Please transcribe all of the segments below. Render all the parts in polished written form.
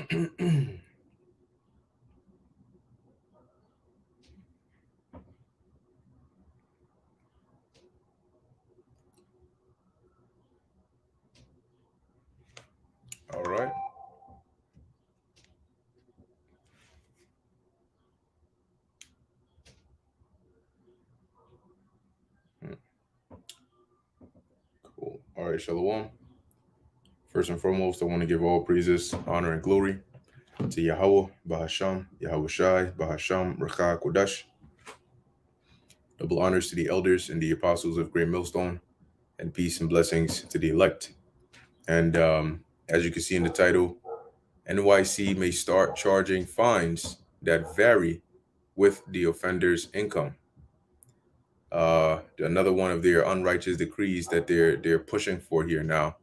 All right. Hmm, cool. All right, Shalom. First and foremost, I want to give all praises, honor, and glory to Yahweh, Bahasham, Yahweh Shai, Bahasham, Rakah, Kodash. Double honors to the elders and the apostles of Great Millstone, and peace and blessings to the elect. And as you can see in the title, NYC may start charging fines that vary with the offender's income. Another one of their unrighteous decrees that they're pushing for here now.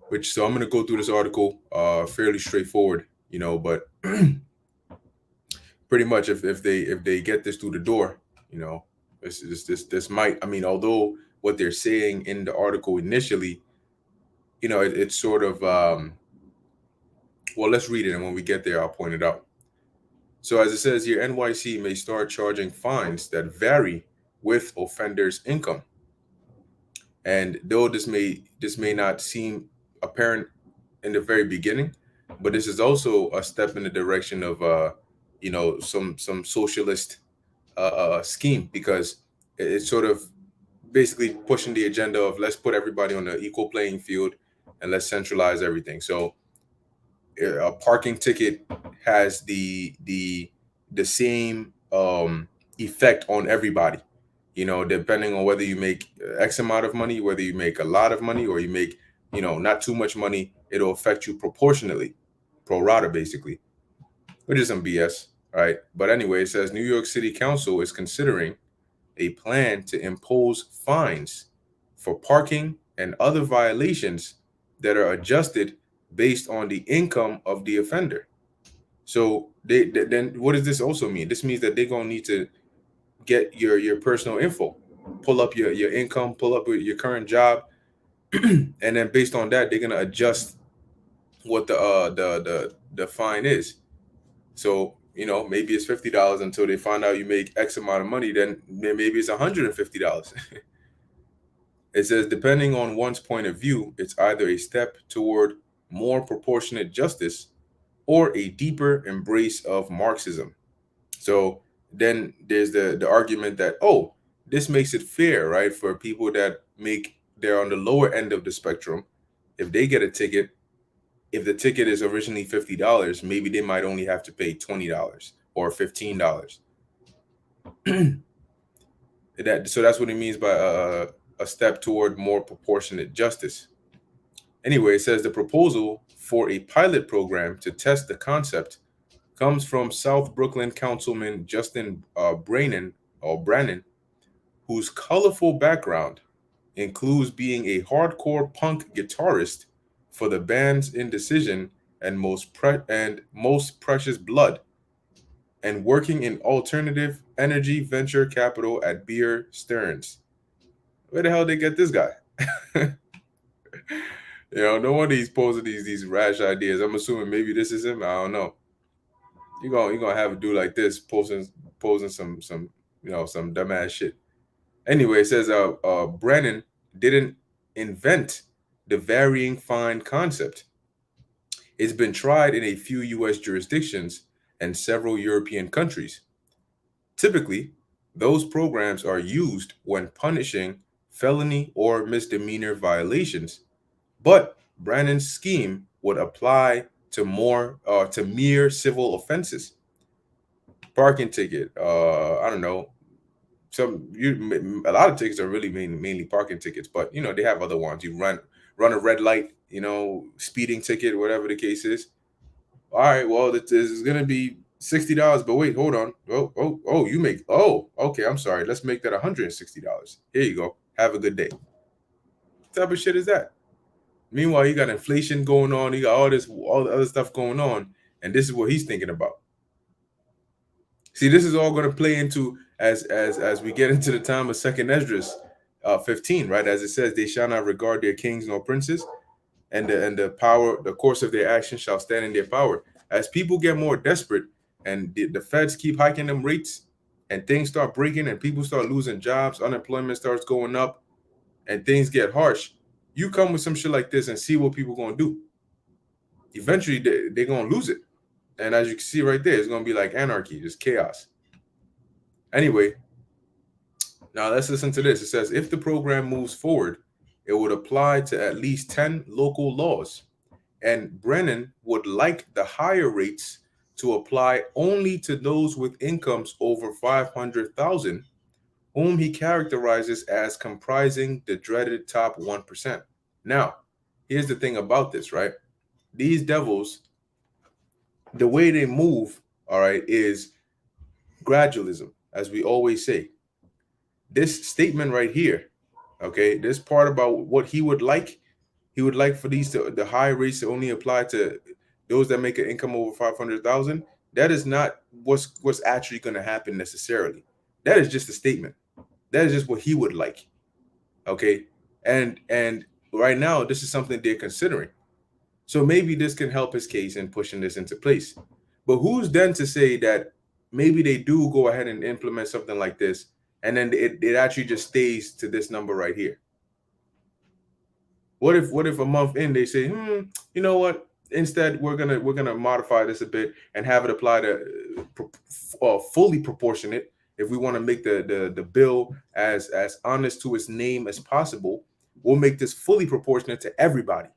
Which so I'm going to go through this article fairly straightforward, but pretty much if they get this through the door, you know, this might, I mean, although what they're saying in the article initially, it's sort of well, let's read it, and when we get there, I'll point it out. So as it says here, NYC may start charging fines that vary with offenders' income. And though this may not seem apparent in the very beginning, but this is also a step in the direction of some socialist scheme, because it's sort of basically pushing the agenda of let's put everybody on an equal playing field and let's centralize everything. So a parking ticket has the same effect on everybody, depending on whether you make X amount of money, whether you make a lot of money, or you make, not too much money. It'll affect you proportionally, pro rata, basically, which is some BS, right? But anyway, it says New York City Council is considering a plan to impose fines for parking and other violations that are adjusted based on the income of the offender. So then what does this also mean? This means that they're gonna need to get your personal info, pull up your income, pull up your current job, and then based on that, they're gonna adjust what the fine is. So maybe it's $50 until they find out you make X amount of money. Then maybe it's $150. It says depending on one's point of view, it's either a step toward more proportionate justice or a deeper embrace of Marxism. So then there's the argument that, oh, this makes it fair, right, for people that they're on the lower end of the spectrum. If they get a ticket, if the ticket is originally $50, maybe they might only have to pay $20 or $15. So that's what it means by a step toward more proportionate justice. Anyway, it says the proposal for a pilot program to test the concept comes from South Brooklyn Councilman Justin Brannan, whose colorful background includes being a hardcore punk guitarist for the bands Indecision and Most Precious Blood, and working in alternative energy venture capital at Beer Stearns. Where the hell did they get this guy? No wonder he's posing these rash ideas. I'm assuming maybe this is him. I don't know. You're gonna have a dude like this posing some dumbass shit. Anyway, it says Brennan didn't invent the varying fine concept. It's been tried in a few US jurisdictions and several European countries. Typically, those programs are used when punishing felony or misdemeanor violations, but Brannan's scheme would apply to mere civil offenses. Parking ticket, I don't know. A lot of tickets are really mainly parking tickets, but they have other ones. You run a red light, speeding ticket, whatever the case is. All right, well, this is gonna be $60, but wait, hold on. Oh, you make. Oh, okay, I'm sorry. Let's make that $160. Here you go. Have a good day. What type of shit is that? Meanwhile, you got inflation going on. You got all the other stuff going on, and this is what he's thinking about. See, this is all going to play into as we get into the time of Second Esdras 15, right? As it says, they shall not regard their kings nor princes, and the power, the course of their actions shall stand in their power. as people get more desperate and the feds keep hiking them rates and things start breaking and people start losing jobs, unemployment starts going up, and things get harsh, you come with some shit like this and see what people gonna do. Eventually, they're gonna lose it. And as you can see right there, it's gonna be like anarchy, just chaos. Anyway, now let's listen to this. It says if the program moves forward, it would apply to at least 10 local laws. And Brennan would like the higher rates to apply only to those with incomes over 500,000, whom he characterizes as comprising the dreaded top 1%. Now, here's the thing about this, right? These devils, the way they move, all right, is gradualism, as we always say. This statement right here, okay, this part about what he would like for these the high rates to only apply to those that make an income over 500,000. That is not what's actually going to happen necessarily. That is just a statement. That is just what he would like. Okay, and right now this is something they're considering. So maybe this can help his case in pushing this into place. But who's then to say that maybe they do go ahead and implement something like this, and then it actually just stays to this number right here? What if a month in they say, you know what? Instead, we're gonna modify this a bit and have it apply to fully proportionate. If we want to make the bill as honest to its name as possible, we'll make this fully proportionate to everybody.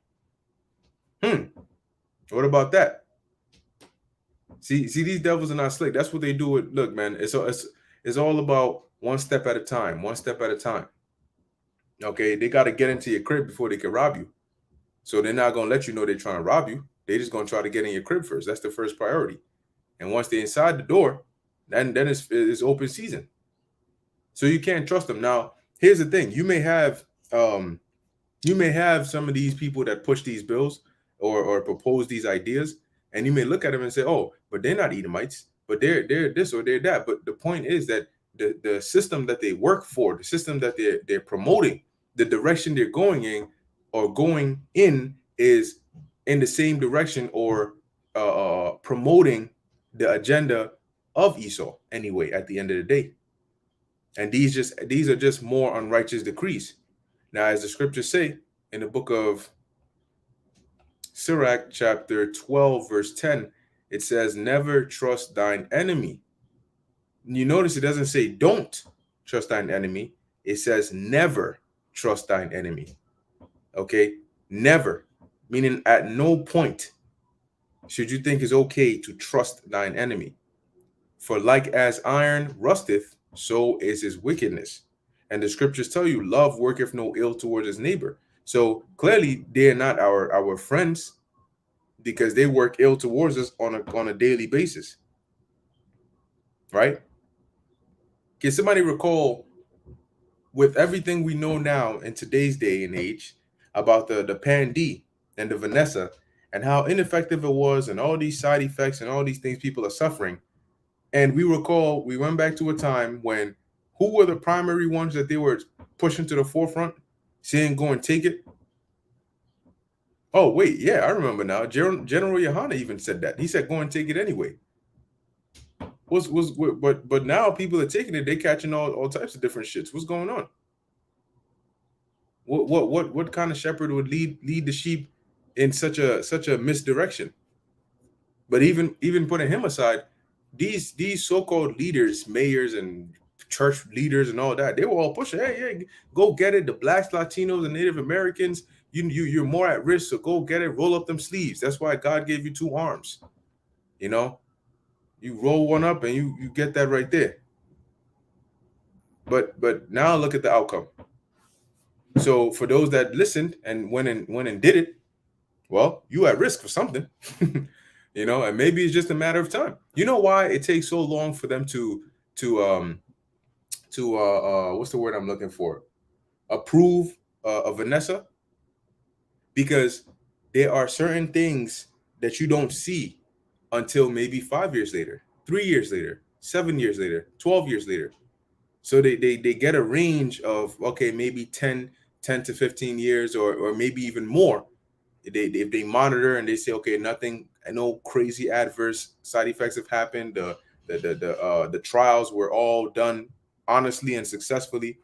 What about that? See, these devils are not slick. That's what they do. With look, man. It's all about one step at a time. One step at a time. Okay, they got to get into your crib before they can rob you. So they're not gonna let you know they're trying to rob you. They're just gonna try to get in your crib first. That's the first priority. And once they're inside the door, then it's open season. So you can't trust them. Now, here's the thing: you may have some of these people that push these bills or propose these ideas, and you may look at them and say, "Oh, but they're not Edomites, but they're this or they're that." But the point is that the system that they work for, the system that they're promoting, the direction they're going in is in the same direction or promoting the agenda of Esau anyway at the end of the day. And these are just more unrighteous decrees. Now, as the scriptures say in the book of Sirach, chapter 12, verse 10, it says, never trust thine enemy. You notice it doesn't say don't trust thine enemy. It says never trust thine enemy. Okay? Never. Meaning at no point should you think it's okay to trust thine enemy. For like as iron rusteth, so is his wickedness. And the scriptures tell you, love worketh no ill towards his neighbor. So clearly they're not our friends, because they work ill towards us on a daily basis. Right? Can somebody recall, with everything we know now in today's day and age about the Pan-D and the Vanessa and how ineffective it was and all these side effects and all these things people are suffering? And we went back to a time when who were the primary ones that they were pushing to the forefront, saying go and take it? Oh, wait, yeah, I remember now. General Yohana even said that. He said go and take it anyway. But now people are taking it, they're catching all types of different shits. What's going on? What kind of shepherd would lead the sheep in such a misdirection? But even putting him aside, these so-called leaders, mayors and church leaders and all that, they were all pushing, hey, go get it. The blacks, Latinos, and Native Americans, you're more at risk, so go get it. Roll up them sleeves. That's why God gave you two arms. You know, you roll one up and you get that right there. But now look at the outcome. So for those that listened and went and did it, well, you at risk for something. You know, and maybe it's just a matter of time. You know why it takes so long for them to what's the word I'm looking for? Approve a Vanessa? Because there are certain things that you don't see until maybe 5 years later, 3 years later, 7 years later, 12 years later. So they get a range of, okay, maybe 10 to 15 years or maybe even more. if they monitor and they say, okay, nothing, no crazy adverse side effects have happened. The trials were all done honestly and successfully.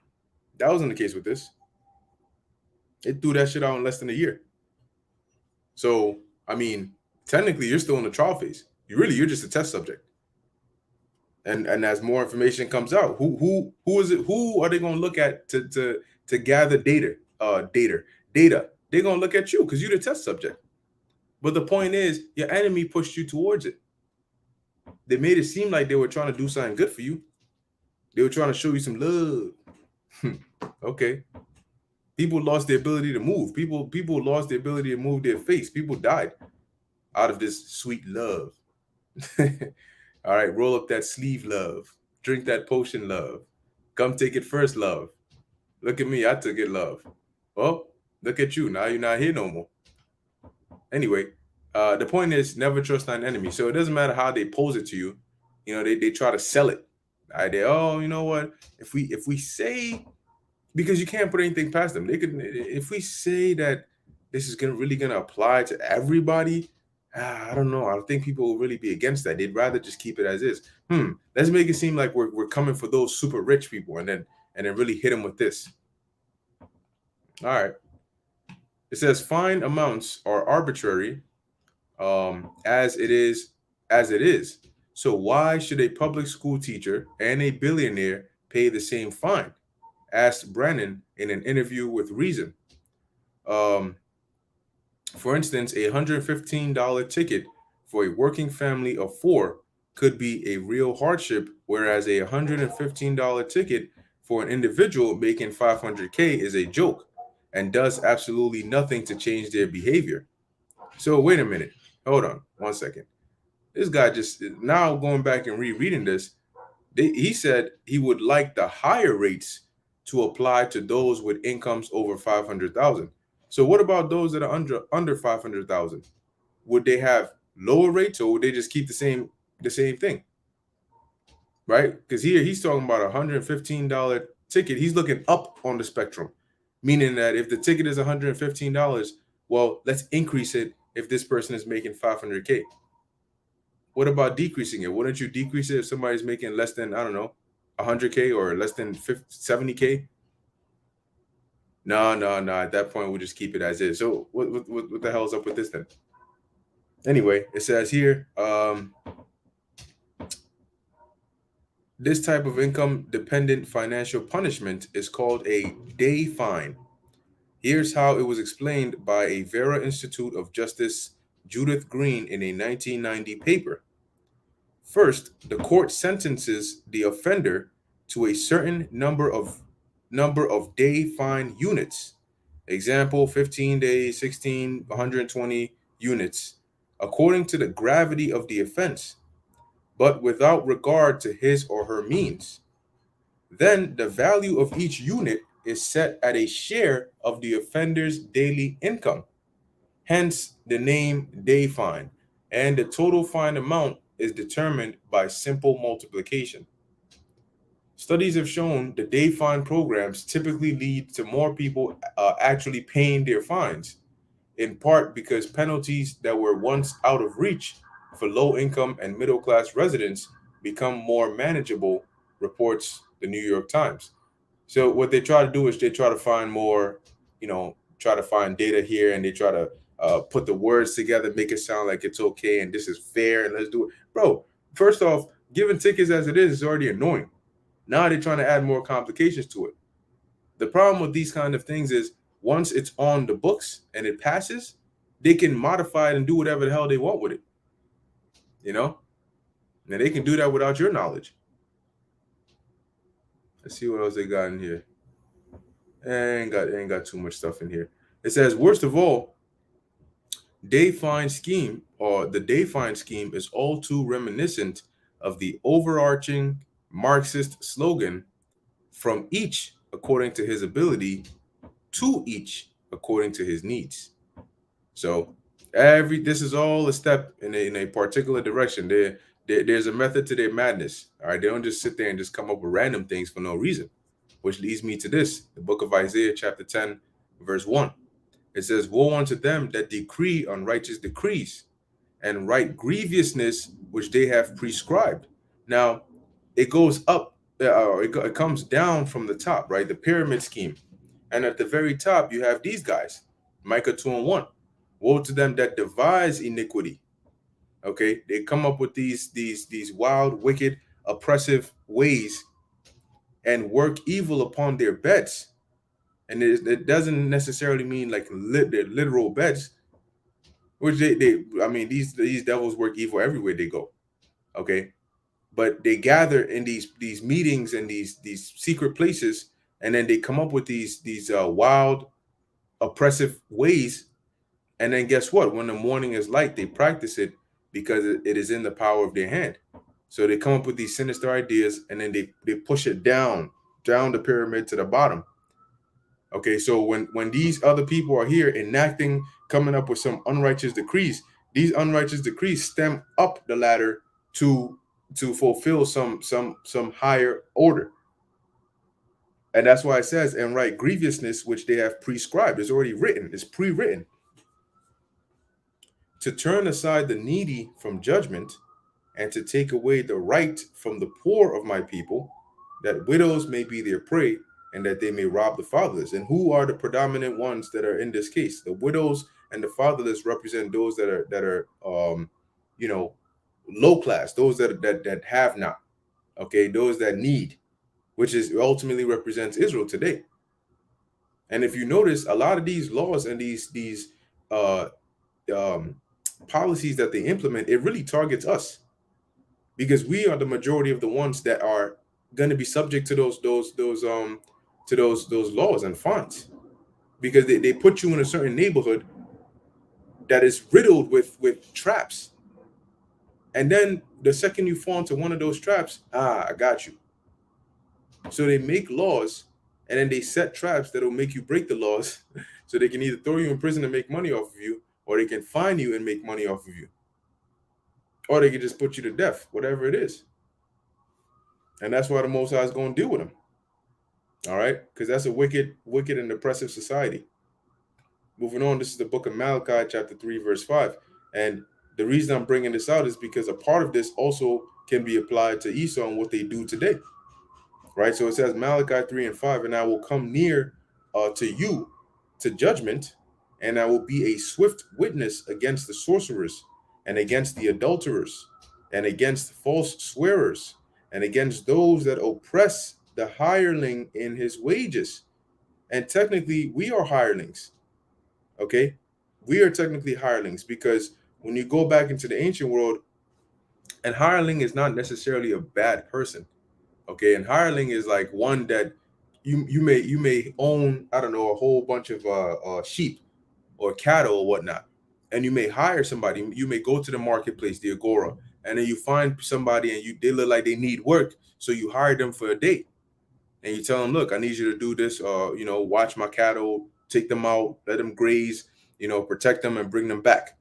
That wasn't the case with this. They threw that shit out in less than a year. So I mean, technically, you're still in the trial phase. You're just a test subject. And as more information comes out, who is it? Who are they going to look at to gather data? Data. They're going to look at you because you're the test subject. But the point is, your enemy pushed you towards it. They made it seem like they were trying to do something good for you. They were trying to show you some love. Okay. People lost the ability to move. People lost the ability to move their face. People died out of this sweet love. All right, roll up that sleeve, love. Drink that potion, love. Come take it first, love. Look at me, I took it, love. Well, look at you. Now you're not here no more. Anyway, the point is never trust an enemy. So it doesn't matter how they pose it to you. You know, they try to sell it. All right, you know what? If we say, because you can't put anything past them. They could, if we say that this is really gonna apply to everybody. I don't know. I don't think people will really be against that. They'd rather just keep it as is. Let's make it seem like we're coming for those super rich people, and then really hit them with this. All right. It says fine amounts are arbitrary, as it is. So why should a public school teacher and a billionaire pay the same fine? Asked Brennan in an interview with Reason. For instance, a $115 ticket for a working family of 4 could be a real hardship, whereas a $115 ticket for an individual making 500K is a joke and does absolutely nothing to change their behavior. So wait a minute. Hold on 1 second. This guy just now going back and rereading this. He said he would like the higher rates to apply to those with incomes over 500,000. So what about those that are under 500,000? Would they have lower rates, or would they just keep the same thing? Right? Because here he's talking about a $115 ticket. He's looking up on the spectrum, meaning that if the ticket is $115, well, let's increase it if this person is making 500K. What about decreasing it? Wouldn't you decrease it if somebody's making less than, I don't know, 100K or less than 70K? No. At that point, we'll just keep it as is. So what the hell is up with this then? Anyway, it says here, this type of income-dependent financial punishment is called a day fine. Here's how it was explained by a Vera Institute of Justice Judith Green in a 1990 paper. First, the court sentences the offender to a certain number of day fine units. Example, 15 days, 16, 120 units, according to the gravity of the offense, but without regard to his or her means. Then the value of each unit is set at a share of the offender's daily income. Hence the name day fine, and the total fine amount is determined by simple multiplication. Studies have shown the day fine programs typically lead to more people actually paying their fines, in part because penalties that were once out of reach for low income and middle class residents become more manageable, reports the New York Times. So what they try to do is they try to find more, try to find data here, and they try to put the words together, make it sound like it's okay and this is fair and let's do it. Bro, first off, giving tickets as it is already annoying. Now they're trying to add more complications to it. The problem with these kind of things is once it's on the books and it passes, they can modify it and do whatever the hell they want with it. And they can do that without your knowledge. Let's see what else they got in here. Ain't got too much stuff in here. It says, worst of all, the day fine scheme is all too reminiscent of the overarching Marxist slogan, from each according to his ability, to each according to his needs. So this is all a step in a particular direction. There's a method to their madness. All right, they don't just sit there and just come up with random things for no reason, which leads me to this, the book of Isaiah, chapter 10, verse 1. It says, woe unto them that decree unrighteous decrees and write grievousness which they have prescribed. Now, it goes up, it comes down from the top, right? The pyramid scheme. And at the very top, you have these guys, Micah 2 and 1. Woe to them that devise iniquity. Okay, they come up with these wild, wicked, oppressive ways and work evil upon their beds. And it doesn't necessarily mean like their literal beds, which they I mean these devils work evil everywhere they go. Okay, but they gather in these meetings and these secret places, and then they come up with these wild, oppressive ways. And then guess what? When the morning is light, they practice it because it is in the power of their hand. So they come up with these sinister ideas, and then they push it down the pyramid to the bottom. Okay, so when these other people are here enacting, coming up with some unrighteous decrees, these unrighteous decrees stem up the ladder to fulfill some higher order. And that's why it says, and write grievousness which they have prescribed. It's already written, it's pre-written. To turn aside the needy from judgment, and to take away the right from the poor of my people, that widows may be their prey, and that they may rob the fatherless. And who are the predominant ones that are in this case? The widows and the fatherless represent those that are you know, low class, those that have not. Okay, those that need, which is ultimately represents Israel today. And if you notice, a lot of these laws and these uh, um, policies that they implement, it really targets us, because we are the majority of the ones that are going to be subject to those laws and fines, because they put you in a certain neighborhood that is riddled with traps. And then the second you fall into one of those traps, I got you. So they make laws, and then they set traps that'll make you break the laws so they can either throw you in prison and make money off of you, or they can fine you and make money off of you, or they can just put you to death, whatever it is. And that's why the Most High is going to deal with them. All right, because that's a wicked and oppressive society. Moving on, this is the book of Malachi, chapter 3, verse 5. And the reason I'm bringing this out is because a part of this also can be applied to Esau and what they do today. Right, so it says Malachi 3 and 5, and I will come near to you to judgment, and I will be a swift witness against the sorcerers, and against the adulterers, and against false swearers, and against those that oppress the hireling in his wages. And technically, we are hirelings. Okay, we are technically hirelings, because when you go back into the ancient world, and hireling is not necessarily a bad person. Okay, and hireling is like one that you may own, I don't know, a whole bunch of sheep or cattle or whatnot, and you may hire somebody. You may go to the marketplace, the agora, and then you find somebody, and they look like they need work, so you hire them for a day, and you tell them, look, I need you to do this, watch my cattle, take them out, let them graze, protect them and bring them back.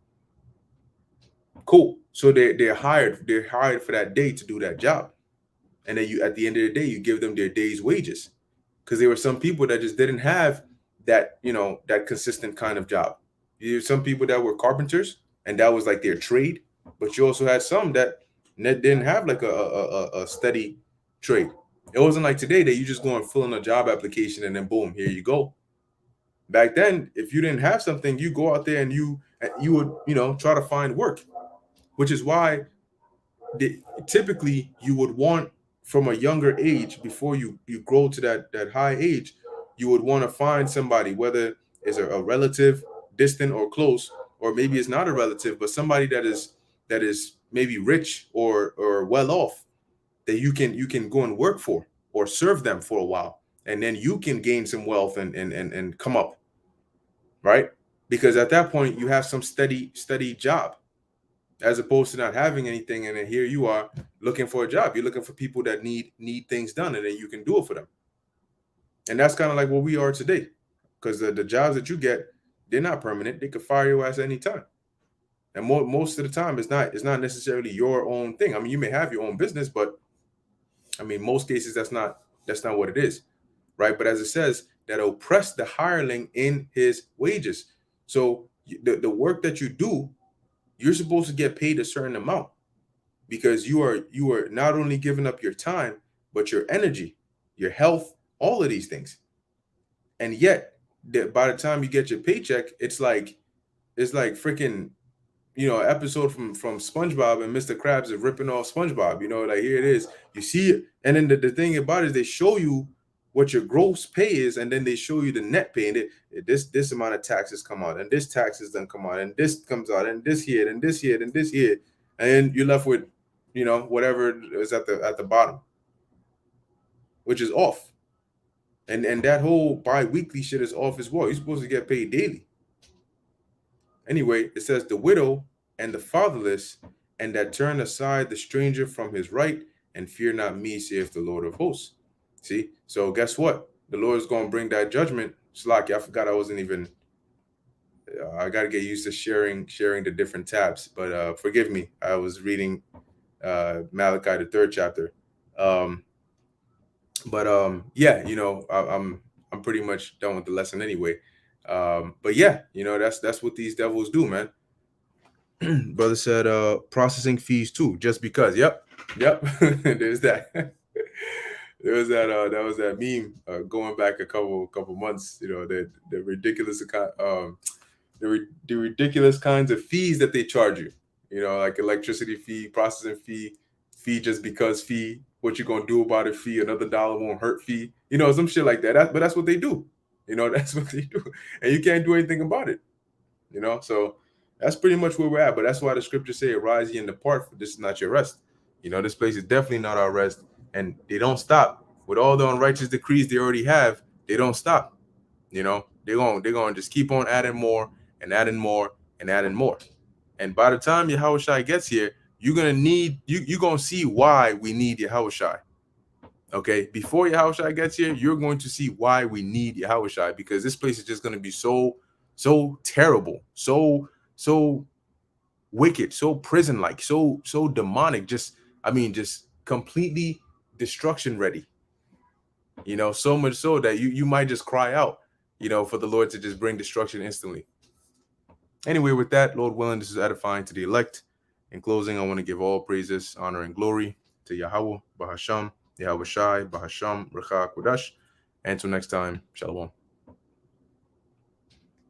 Cool. So they're hired for that day to do that job. And then at the end of the day, you give them their day's wages, because there were some people that just didn't have that consistent kind of job. You have some people that were carpenters, and that was like their trade, but you also had some that didn't have like a steady trade. It wasn't like today that you just go and fill in a job application and then boom, here you go. Back then, if you didn't have something, you go out there and you would try to find work, which is why typically you would want, from a younger age, before you grow to that high age, you would want to find somebody, whether it's a relative, distant or close, or maybe it's not a relative, but somebody that is maybe rich or well off, that you can go and work for or serve them for a while, and then you can gain some wealth and come up, right? Because at that point you have some steady job, as opposed to not having anything, and then here you are looking for a job. You're looking for people that need things done, and then you can do it for them. And that's kind of like what we are today, because the jobs that you get, they're not permanent. They could fire your ass any time, and most of the time it's not necessarily your own thing. I mean, you may have your own business, but I mean, most cases that's not what it is, right? But as it says, that oppress the hireling in his wages. So the work that you do, you're supposed to get paid a certain amount, because you are not only giving up your time, but your energy, your health, all of these things. And yet, by the time you get your paycheck, it's like freaking, episode from SpongeBob, and Mr. Krabs is ripping off SpongeBob. Like, here it is. You see it, and then the thing about it is they show you what your gross pay is, and then they show you the net pay, and this amount of taxes come out, and this taxes then come out, and this comes out, and this here, and this here, and this here, and then you're left with, whatever is at the bottom, which is off. And that whole bi-weekly shit is off as well. You're supposed to get paid daily. Anyway, it says the widow and the fatherless, and that turn aside the stranger from his right, and fear not me, saith the Lord of hosts. See? So guess what? The Lord is going to bring that judgment. Slacky, I forgot I wasn't even. I got to get used to sharing the different tabs. But forgive me. I was reading Malachi, the 3rd chapter. Yeah, I'm pretty much done with the lesson anyway. But yeah, that's what these devils do, man. Brother said processing fees too, just because. Yep. There's that. There was that meme going back a couple months. The ridiculous the ridiculous kinds of fees that they charge you. Like electricity fee, processing fee just because fee. What you gonna do about it fee? Another dollar won't hurt fee. Some shit like that. But that's what they do. That's what they do, and you can't do anything about it. So that's pretty much where we're at. But that's why the scriptures say, "Arise ye and depart, for this is not your rest." This place is definitely not our rest, and they don't stop with all the unrighteous decrees they already have. They don't stop. They're gonna just keep on adding more and adding more and adding more. And by the time Yahushua gets here, you're gonna see why we need Yahushua. Okay, before Yahushua gets here, you're going to see why we need Yahushua, because this place is just going to be so terrible, so wicked, so prison-like, so demonic. Just completely destruction ready. So much so that you might just cry out, for the Lord to just bring destruction instantly. Anyway, with that, Lord willing, this is edifying to the elect. In closing, I want to give all praises, honor, and glory to Yahweh, Bahasham, Yahweh Shai, Bahasham, Recha, Kodash. And until next time, Shalom.